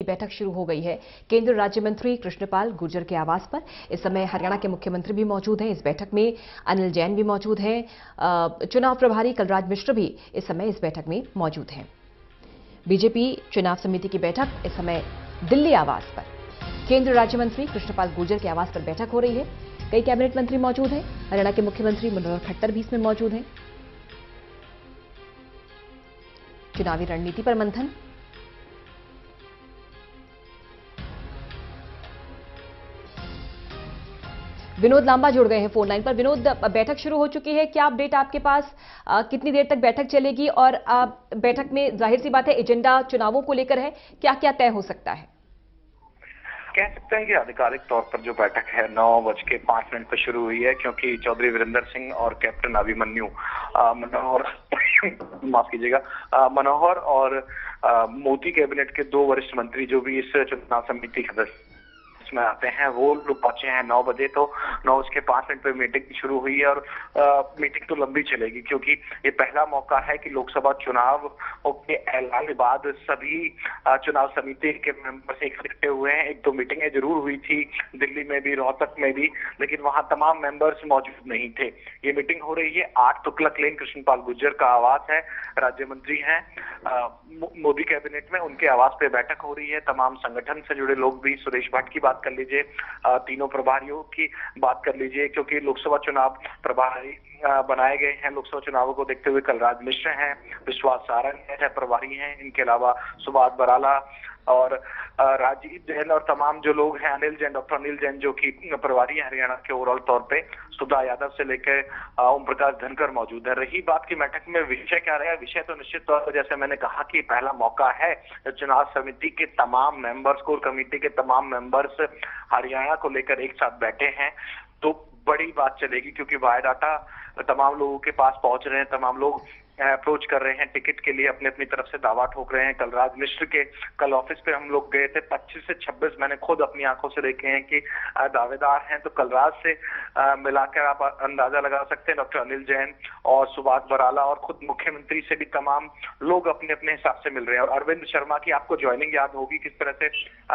बैठक शुरू हो गई है केंद्रीय राज्य मंत्री कृष्णपाल गुर्जर के आवास पर। इस समय हरियाणा के मुख्यमंत्री भी मौजूद हैं। इस बैठक में अनिल जैन भी मौजूद हैं। चुनाव प्रभारी कलराज मिश्र भी इस समय इस बैठक में मौजूद हैं। बीजेपी चुनाव समिति की बैठक इस समय दिल्ली आवास पर केंद्रीय राज्य मंत्री कृष्णपाल गुर्जर के आवास पर बैठक हो रही है। कई कैबिनेट मंत्री मौजूद हैं। हरियाणा के मुख्यमंत्री मनोहर खट्टर भी इसमें मौजूद हैं। चुनावी रणनीति पर मंथन। विनोद लांबा जुड़ गए हैं फोन लाइन पर। विनोद, बैठक शुरू हो चुकी है, क्या अपडेट आपके पास? कितनी देर तक बैठक चलेगी और बैठक में जाहिर सी बात है एजेंडा चुनावों को लेकर है, क्या क्या तय हो सकता है? कह सकते हैं कि आधिकारिक तौर पर जो बैठक है 9:05 पर शुरू हुई है, क्योंकि चौधरी वीरेंद्र सिंह और कैप्टन अभिमन्यु मनोहर माफ कीजिएगा मनोहर और मोदी कैबिनेट के 2 वरिष्ठ मंत्री जो भी इस चुनाव समिति के सदस्य में आते हैं, वो लोग पहुंचे हैं 9 बजे। तो 9:05 पे मीटिंग शुरू हुई है और मीटिंग तो लंबी चलेगी, क्योंकि ये पहला मौका है कि लोकसभा चुनाव के ऐलान के बाद सभी चुनाव समिति के मेंबर्स इकट्ठे हुए हैं। 1-2 मीटिंगें जरूर हुई थी दिल्ली में भी, रोहतक में भी, लेकिन वहां तमाम मेंबर्स मौजूद नहीं थे। ये मीटिंग हो रही है 8 तुगलक लेन, कृष्णपाल गुर्जर का आवास है, राज्य मंत्री हैं मोदी कैबिनेट में, उनके आवास पे बैठक हो रही है। तमाम संगठन से जुड़े लोग भी, सुरेश भट्ट की बात कर लीजिए, तीनों प्रभारियों की बात कर लीजिए, क्योंकि लोकसभा चुनाव प्रभारी बनाए गए हैं। लोकसभा चुनावों को देखते हुए कलराज मिश्र हैं, विश्वास सारंग है प्रभारी हैं, इनके अलावा सुभाष बराला और राजीव जैन और तमाम जो लोग हैं, अनिल जैन, डॉक्टर अनिल जैन जो कि प्रभारी है हरियाणा के ओवरऑल तौर पे, सुधा यादव से लेकर ओम प्रकाश धनखड़ मौजूद है। रही बात की बैठक में विषय क्या रहेगा, विषय तो निश्चित तौर पर जैसे मैंने कहा कि पहला मौका है चुनाव समिति के तमाम मेंबर्स, कोर कमेटी के तमाम मेंबर्स हरियाणा को लेकर एक साथ बैठे हैं, तो बड़ी बात चलेगी, क्योंकि बायोडाटा तमाम लोगों के पास पहुंच रहे हैं, तमाम लोग अप्रोच कर रहे हैं टिकट के लिए, अपनी अपनी तरफ से दावा ठोक रहे हैं। कलराज मिश्र के कल ऑफिस पे हम लोग गए थे, 25 से 26 मैंने खुद अपनी आंखों से देखे हैं कि दावेदार हैं। तो कलराज से मिलाकर आप अंदाजा लगा सकते हैं, डॉक्टर अनिल जैन और सुभाष बराला और खुद मुख्यमंत्री से भी तमाम लोग अपने अपने हिसाब से मिल रहे हैं। और अरविंद शर्मा की आपको ज्वाइनिंग याद होगी, किस तरह से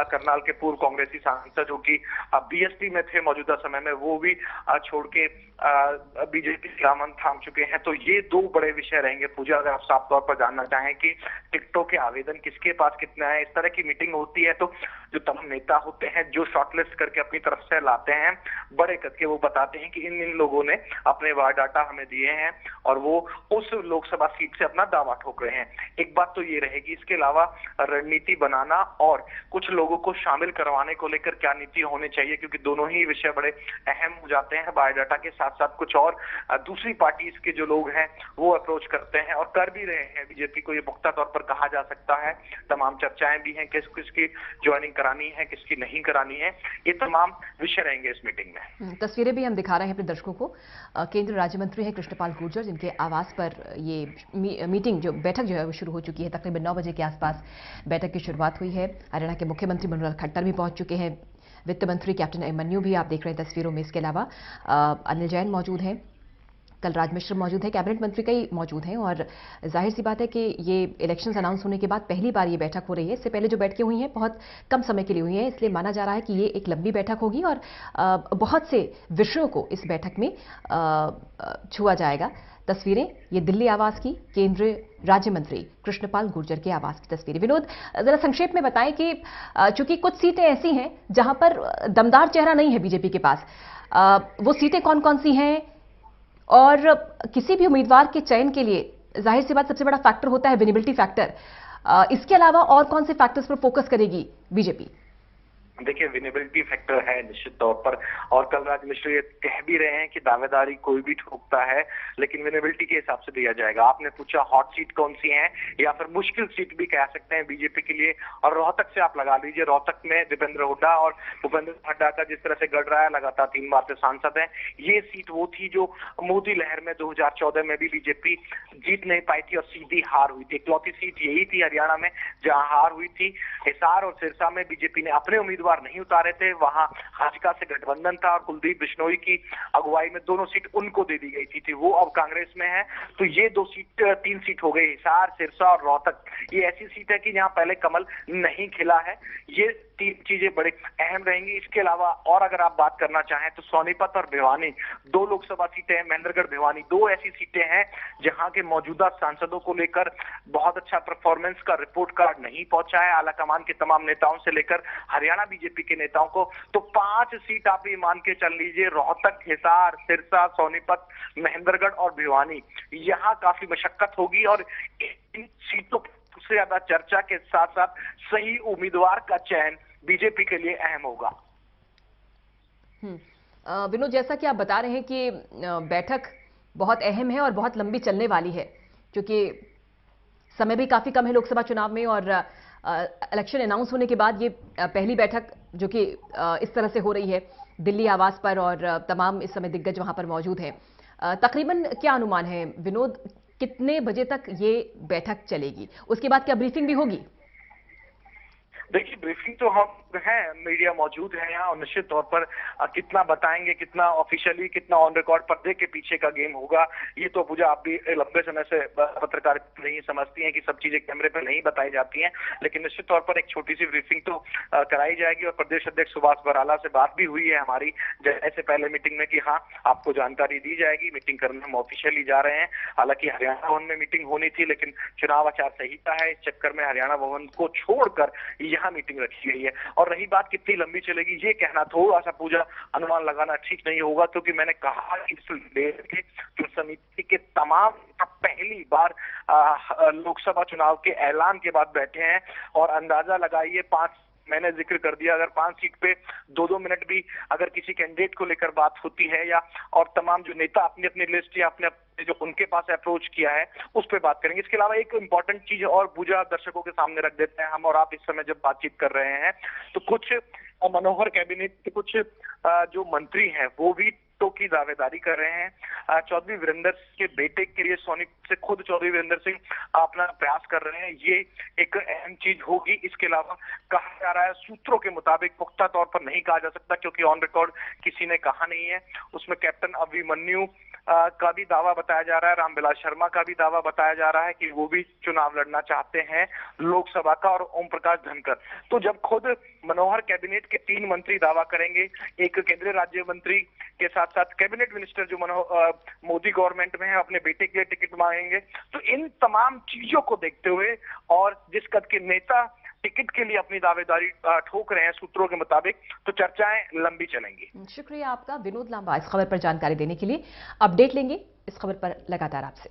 करनाल के पूर्व कांग्रेसी सांसद जो कि बीएसपी में थे मौजूदा समय में, वो भी छोड़ के बीजेपी से दामन थाम चुके हैं। तो ये 2 बड़े विषय रहेंगे। पूजा, अगर आप साफ तौर पर जानना चाहें कि टिकटों के आवेदन किसके पास कितना है, इस तरह की मीटिंग होती है तो जो तमाम नेता होते हैं, जो शॉर्टलिस्ट करके अपनी तरफ से लाते हैं, बड़े करके वो बताते हैं कि इन लोगों ने अपने बायोडाटा हमें दिए हैं और वो उस लोकसभा सीट से अपना दावा ठोक रहे हैं। एक बात तो ये रहेगी। इसके अलावा रणनीति बनाना और कुछ लोगों को शामिल करवाने को लेकर क्या नीति होनी चाहिए, क्योंकि दोनों ही विषय बड़े अहम हो जाते हैं। बायोडाटा के साथ साथ कुछ और दूसरी पार्टीज के जो लोग हैं वो अप्रोच करते हैं और कर भी रहे हैं। बीजेपी को ये पुख्ता तौर पर कहा जा सकता है, तमाम चर्चाएं भी हैं, किसकी ज्वाइनिंग करानी है, किसकी नहीं करानी है, ये तमाम विषय रहेंगे इस मीटिंग में। तस्वीरें भी हम दिखा रहे हैं अपने दर्शकों को। केंद्रीय राज्य मंत्री है कृष्णपाल गुर्जर, जिनके आवास पर ये मीटिंग जो बैठक जो है वो शुरू हो चुकी है। तकरीबन 9 बजे के आसपास बैठक की शुरुआत हुई है। हरियाणा के मुख्यमंत्री मनोहर खट्टर भी पहुंच चुके हैं। वित्त मंत्री कैप्टन अभिमन्यु भी आप देख रहे हैं तस्वीरों में। इसके अलावा अनिल जैन मौजूद हैं, कलराज मिश्र मौजूद है, कैबिनेट मंत्री कई मौजूद हैं। और जाहिर सी बात है कि ये इलेक्शंस अनाउंस होने के बाद पहली बार ये बैठक हो रही है। इससे पहले जो बैठकें हुई हैं बहुत कम समय के लिए हुई हैं, इसलिए माना जा रहा है कि ये एक लंबी बैठक होगी और बहुत से विषयों को इस बैठक में छुआ जाएगा। तस्वीरें ये दिल्ली आवास की केंद्रीय राज्य मंत्री कृष्णपाल गुर्जर के आवास की तस्वीरें। विनोद, जरा संक्षेप में बताएं कि चूंकि कुछ सीटें ऐसी हैं जहां पर दमदार चेहरा नहीं है बीजेपी के पास, वो सीटें कौन कौन सी हैं और किसी भी उम्मीदवार के चयन के लिए जाहिर सी बात सबसे बड़ा फैक्टर होता है विजिबिलिटी फैक्टर। इसके अलावा और कौन से फैक्टर्स पर फोकस करेगी बीजेपी? देखिए, विनेबिलिटी फैक्टर है निश्चित तौर पर, और कलराज मिश्र ये कह भी रहे हैं कि दावेदारी कोई भी ठोकता है, लेकिन विनेबिलिटी के हिसाब से दिया जाएगा। आपने पूछा हॉट सीट कौन सी है, या फिर मुश्किल सीट भी कह सकते हैं बीजेपी के लिए, और रोहतक से आप लगा लीजिए। रोहतक में दीपेंद्र हुड्डा और भूपेंद्र हुड्डा का जिस तरह से गढ़ रहा है, लगातार 3 बार से सांसद है। ये सीट वो थी जो मोदी लहर में 2014 में भी बीजेपी जीत नहीं पाई थी और सीधी हार हुई थी। इकलौती सीट यही थी हरियाणा में जहां हार हुई थी। हिसार और सिरसा में बीजेपी ने अपने उम्मीदवार उम्मीदवार नहीं उतारे थे, वहां भाजपा से गठबंधन था और कुलदीप बिश्नोई की अगुवाई में दोनों सीट उनको दे दी गई थी, वो अब कांग्रेस में है। तो ये 3 सीट हो गई, हिसार, सिरसा और रोहतक। ये ऐसी सीट है कि जहां पहले कमल नहीं खिला है। ये 3 चीजें बड़े अहम रहेंगी। इसके अलावा और अगर आप बात करना चाहें तो सोनीपत और भिवानी 2 लोकसभा सीटें हैं, महेंद्रगढ़ भिवानी 2 ऐसी सीटें हैं जहां के मौजूदा सांसदों को लेकर बहुत अच्छा परफॉर्मेंस का रिपोर्ट कार्ड नहीं पहुंचा है, आलाकमान के तमाम नेताओं से लेकर हरियाणा बीजेपी के नेताओं को। तो 5 सीट आप ये मान के चल लीजिए, रोहतक, हिसार, सिरसा, सोनीपत, महेंद्रगढ़ और भिवानी, यहाँ काफी मशक्कत होगी और इन सीटों से ज्यादा चर्चा के साथ साथ सही उम्मीदवार का चयन बीजेपी के लिए अहम होगा। विनोद, जैसा कि आप बता रहे हैं कि बैठक बहुत अहम है और बहुत लंबी चलने वाली है, क्योंकि समय भी काफी कम है लोकसभा चुनाव में और इलेक्शन अनाउंस होने के बाद ये पहली बैठक जो कि इस तरह से हो रही है दिल्ली आवास पर और तमाम इस समय दिग्गज वहां पर मौजूद हैं। तकरीबन क्या अनुमान है विनोद, कितने बजे तक ये बैठक चलेगी? उसके बाद क्या ब्रीफिंग भी होगी? देखिए, ब्रीफिंग तो हम है, मीडिया मौजूद है यहाँ और निश्चित तौर पर कितना बताएंगे, कितना ऑफिशियली, कितना ऑन रिकॉर्ड पर्दे के पीछे का गेम होगा, ये तो पूजा आप भी लंबे समय से पत्रकारिता नहीं समझती हैं कि सब चीजें कैमरे पर नहीं बताई जाती हैं। लेकिन निश्चित तौर पर एक छोटी सी ब्रीफिंग तो कराई जाएगी और प्रदेश अध्यक्ष सुभाष बराला से बात भी हुई है हमारी ऐसे पहले मीटिंग में कि हाँ, आपको जानकारी दी जाएगी, मीटिंग करने हम ऑफिशियली जा रहे हैं। हालांकि हरियाणा भवन में मीटिंग होनी थी, लेकिन चुनाव आचार संहिता है, इस चक्कर में हरियाणा भवन को छोड़कर यहाँ मीटिंग रखी गई है। और रही बात कितनी लंबी चलेगी, ये कहना थोड़ा सा पूजा अनुमान लगाना ठीक नहीं होगा, क्योंकि मैंने कहा कि इस समिति के तमाम पहली बार लोकसभा चुनाव के ऐलान के बाद बैठे हैं और अंदाजा लगाइए, 5 मैंने जिक्र कर दिया, अगर 5 सीट पे 2-2 मिनट भी अगर किसी कैंडिडेट को लेकर बात होती है या और तमाम जो नेता अपनी अपनी लिस्ट या अपने जो उनके पास अप्रोच किया है उस पर बात करेंगे। इसके अलावा एक इंपॉर्टेंट चीज और पूजा दर्शकों के सामने रख देते हैं हम और आप इस समय जब बातचीत कर रहे हैं, तो कुछ मनोहर कैबिनेट के कुछ जो मंत्री हैं वो भी की दावेदारी कर रहे हैं। चौधरी वीरेंद्र के बेटे के लिए सोनीपत से खुद चौधरी वीरेंद्र सिंह अपना प्रयास कर रहे हैं, ये एक अहम चीज होगी। इसके अलावा कहा जा रहा है, सूत्रों के मुताबिक, पुख्ता तौर पर नहीं कहा जा सकता क्योंकि ऑन रिकॉर्ड किसी ने कहा नहीं है, उसमें कैप्टन अभिमन्यु का भी दावा बताया जा रहा है, रामविलास शर्मा का भी दावा बताया जा रहा है कि वो भी चुनाव लड़ना चाहते हैं लोकसभा का, और ओम प्रकाश धनखड़। तो जब खुद मनोहर कैबिनेट के 3 मंत्री दावा करेंगे, एक केंद्रीय राज्य मंत्री के साथ साथ कैबिनेट मिनिस्टर जो मोदी गवर्नमेंट में है अपने बेटे के लिए टिकट मांगेंगे, तो इन तमाम चीजों को देखते हुए और जिस कद के नेता टिकट के लिए अपनी दावेदारी ठोक रहे हैं सूत्रों के मुताबिक, तो चर्चाएं लंबी चलेंगी। शुक्रिया आपका विनोद लांबा इस खबर पर जानकारी देने के लिए। अपडेट लेंगे इस खबर पर लगातार आपसे।